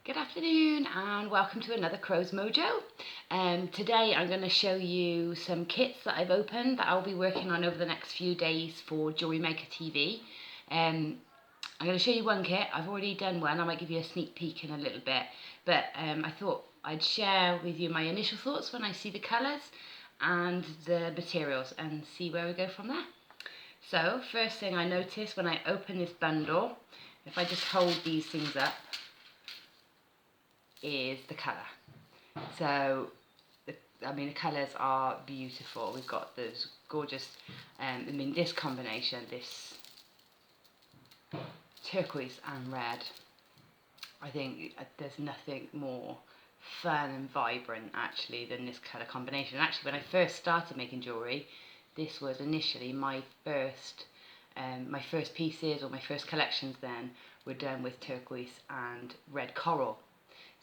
Good afternoon and welcome to another Crow's Mojo. Today I'm going to show you some kits that I've opened that I'll be working on over the next few days for Jewellery Maker TV. I'm going to show you one kit. I've already done one. I might give you a sneak peek in a little bit, but I thought I'd share with you my initial thoughts when I see the colours and the materials and see where we go from there. So first thing I noticed when I open this bundle, if I just hold these things up, is the colour. So the colours are beautiful. We've got those gorgeous, this combination, this turquoise and red, I think there's nothing more fun and vibrant actually than this colour combination. Actually, when I first started making jewellery, this was initially my first pieces, or my first collections then were done with turquoise and red coral.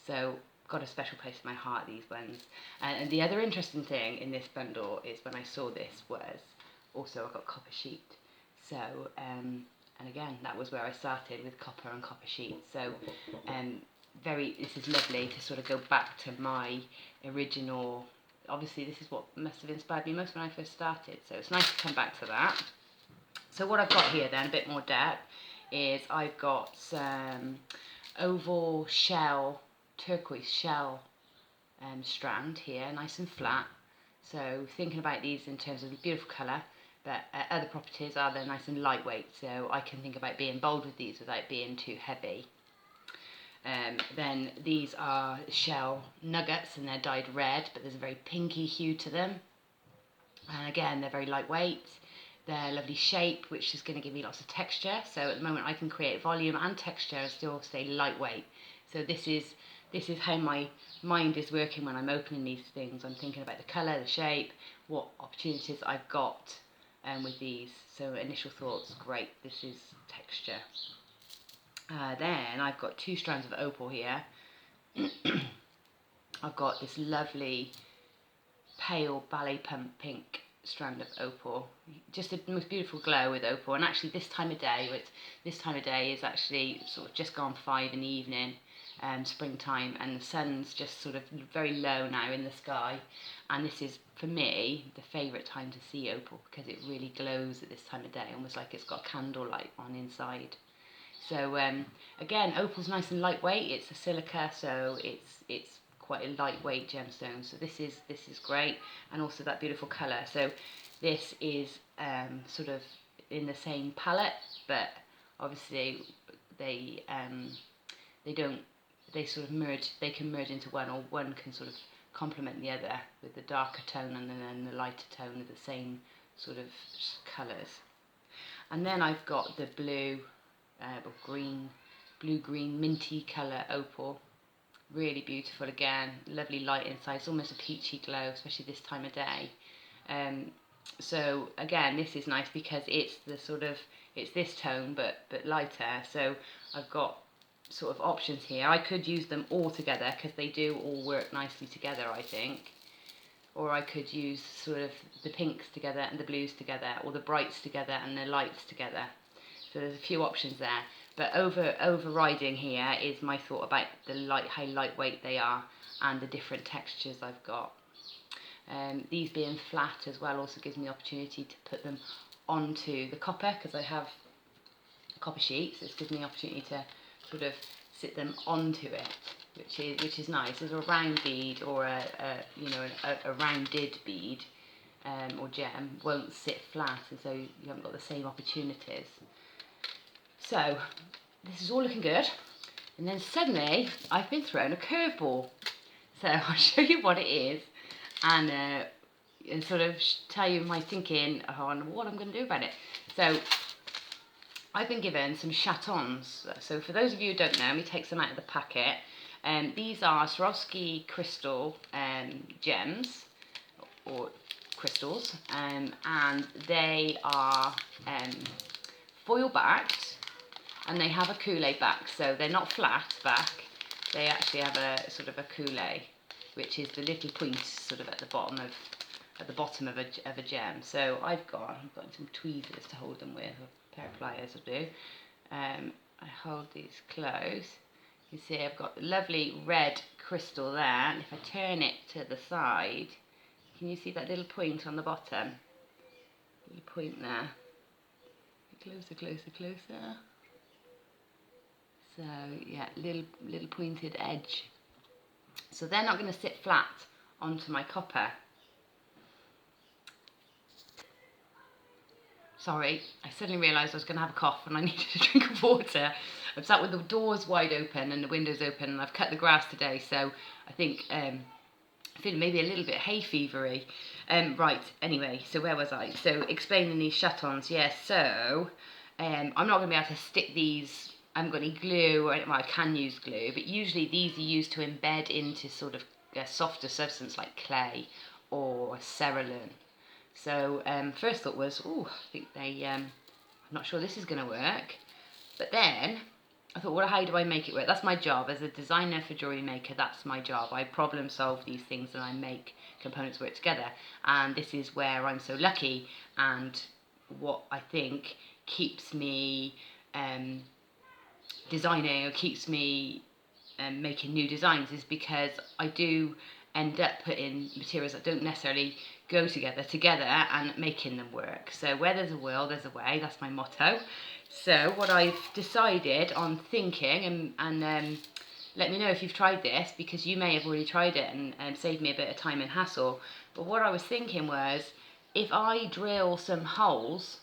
So got a special place in my heart, these ones. And the other interesting thing in this bundle is when I saw this was also I got copper sheet. So and again, that was where I started, with copper and copper sheet. So this is lovely to sort of go back to my original. Obviously this is what must have inspired me most when I first started, so it's nice to come back to that. So what I've got here then, a bit more depth, is I've got some oval shell, turquoise shell strand here, nice and flat. So thinking about these in terms of the beautiful colour, but other properties are they're nice and lightweight, so I can think about being bold with these without being too heavy. Then these are shell nuggets and they're dyed red, but there's a very pinky hue to them. And again, they're very lightweight. They're lovely shape, which is going to give me lots of texture. So at the moment I can create volume and texture and still stay lightweight. So this is how my mind is working when I'm opening these things. I'm thinking about the colour, the shape, what opportunities I've got with these. So initial thoughts, great, this is texture. Then I've got two strands of opal here. I've got this lovely pale ballet pump pink strand of opal, just the most beautiful glow with opal. And actually this time of day is actually sort of just gone 5 in the evening, springtime, and the sun's just sort of very low now in the sky, and this is for me the favourite time to see opal because it really glows at this time of day, almost like it's got candlelight on inside. So again, opal's nice and lightweight. It's a silica, so it's quite a lightweight gemstone. So this is great, and also that beautiful colour. So this is sort of in the same palette, but obviously they sort of merge. They can merge into one, or one can sort of complement the other with the darker tone and then the lighter tone of the same sort of colours. And then I've got the blue blue-green minty colour opal. Really beautiful again, lovely light inside. It's almost a peachy glow, especially this time of day. So again, this is nice because it's this tone but lighter. So I've got sort of options here. I could use them all together because they do all work nicely together, I think. Or I could use sort of the pinks together and the blues together, or the brights together and the lights together. So there's a few options there, but overriding here is my thought about how lightweight they are and the different textures I've got. These being flat as well also gives me the opportunity to put them onto the copper, because I have copper sheets. This gives me the opportunity to sort of sit them onto it, which is nice. As a round bead or a rounded bead or gem won't sit flat, and so you haven't got the same opportunities. So this is all looking good, and then suddenly I've been thrown a curveball. So I'll show you what it is, and sort of tell you my thinking on what I'm going to do about it. So I've been given some chatons. So for those of you who don't know, let me take some out of the packet. These are Swarovski crystal gems, or crystals, and they are foil backed. And they have a coulée back, so they're not flat back. They actually have a sort of a coulée, which is the little point sort of at the bottom of a gem. So I've got some tweezers to hold them with, a pair of pliers will do. I hold these close. You see I've got the lovely red crystal there, and if I turn it to the side, can you see that little point on the bottom? Little point there. Closer, closer, closer. So yeah, little pointed edge. So they're not going to sit flat onto my copper. Sorry, I suddenly realised I was going to have a cough and I needed a drink of water. I've sat with the doors wide open and the windows open, and I've cut the grass today, so I think I'm feeling maybe a little bit hay fevery. Right, anyway, so where was I? So explaining these chatons, yes, so I'm not going to be able to stick these, I haven't got any glue, well I can use glue, but usually these are used to embed into sort of a softer substance like clay or cerulean. So first thought was, oh, I think I'm not sure this is going to work. But then I thought, well, how do I make it work? That's my job as a designer for Jewellery Maker. That's my job. I problem solve these things and I make components work together. And this is where I'm so lucky, and what I think keeps me designing, or keeps me making new designs, is because I do end up putting materials that don't necessarily go together and making them work. So where there's a will, there's a way. That's my motto. So what I've decided on thinking, and let me know if you've tried this, because you may have already tried it and saved me a bit of time and hassle. But what I was thinking was, if I drill some holes,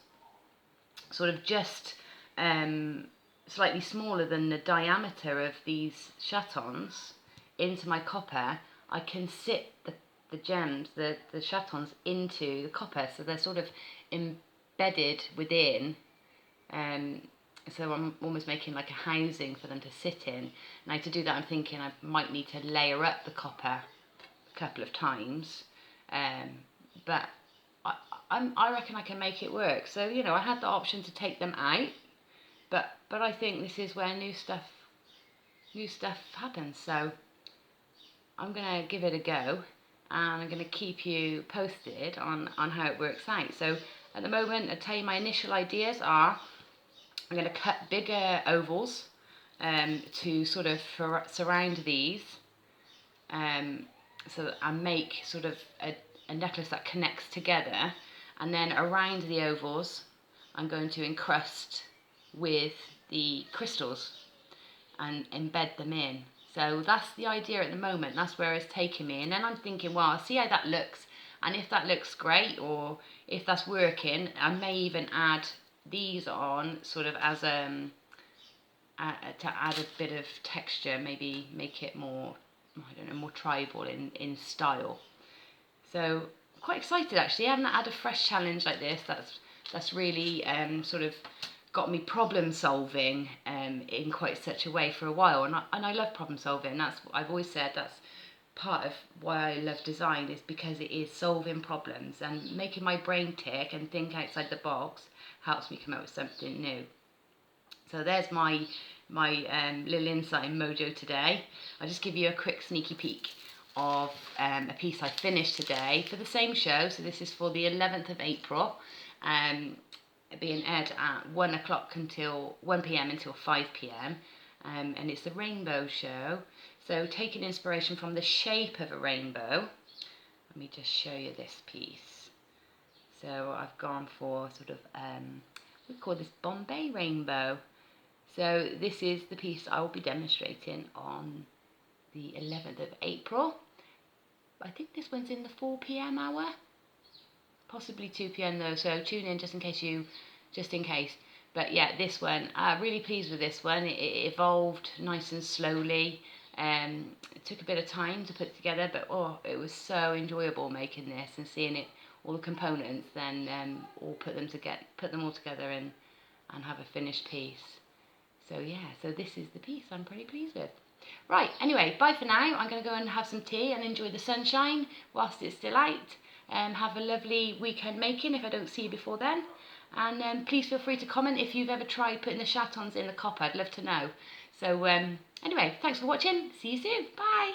sort of just slightly smaller than the diameter of these chatons, into my copper, I can sit the gems, the chatons, into the copper, so they're sort of embedded within. So I'm almost making like a housing for them to sit in. Now to do that, I'm thinking I might need to layer up the copper a couple of times, but I reckon I can make it work. So you know, I had the option to take them out, but I think this is where new stuff happens. So I'm gonna give it a go, and I'm gonna keep you posted on how it works out. So at the moment, I'll tell you my initial ideas are, I'm going to cut bigger ovals to sort of surround these, so that I make sort of a necklace that connects together, and then around the ovals I'm going to encrust with the crystals and embed them in. So that's the idea at the moment, that's where it's taking me, and then I'm thinking, well, I'll see how that looks, and if that looks great, or if that's working, I may even add these on sort of as to add a bit of texture, maybe make it more, I don't know, more tribal in style. So quite excited actually. I haven't had a fresh challenge like this that's really sort of got me problem solving in quite such a way for a while, and I love problem solving. That's what I've always said, that's part of why I love design, is because it is solving problems and making my brain tick and think outside the box helps me come up with something new. So there's my little insight in Mojo today. I'll just give you a quick sneaky peek of a piece I finished today for the same show. So this is for the 11th of April, being aired at 1 p.m. until 5 p.m. And it's the rainbow show. So taking inspiration from the shape of a rainbow, let me just show you this piece. So I've gone for sort of, we call this Bombay rainbow. So this is the piece I will be demonstrating on the 11th of April. I think this one's in the 4 p.m. hour, possibly 2 p.m. though, so tune in just in case. But yeah, this one, I'm really pleased with this one. It evolved nice and slowly. It took a bit of time to put together, but oh, it was so enjoyable making this and seeing it, all the components, then all put them all together and have a finished piece. So yeah, so this is the piece I'm pretty pleased with. Right, anyway, bye for now. I'm going to go and have some tea and enjoy the sunshine whilst it's still out. Have a lovely weekend making if I don't see you before then. And please feel free to comment if you've ever tried putting the chatons in the copper. I'd love to know. So anyway, thanks for watching. See you soon. Bye.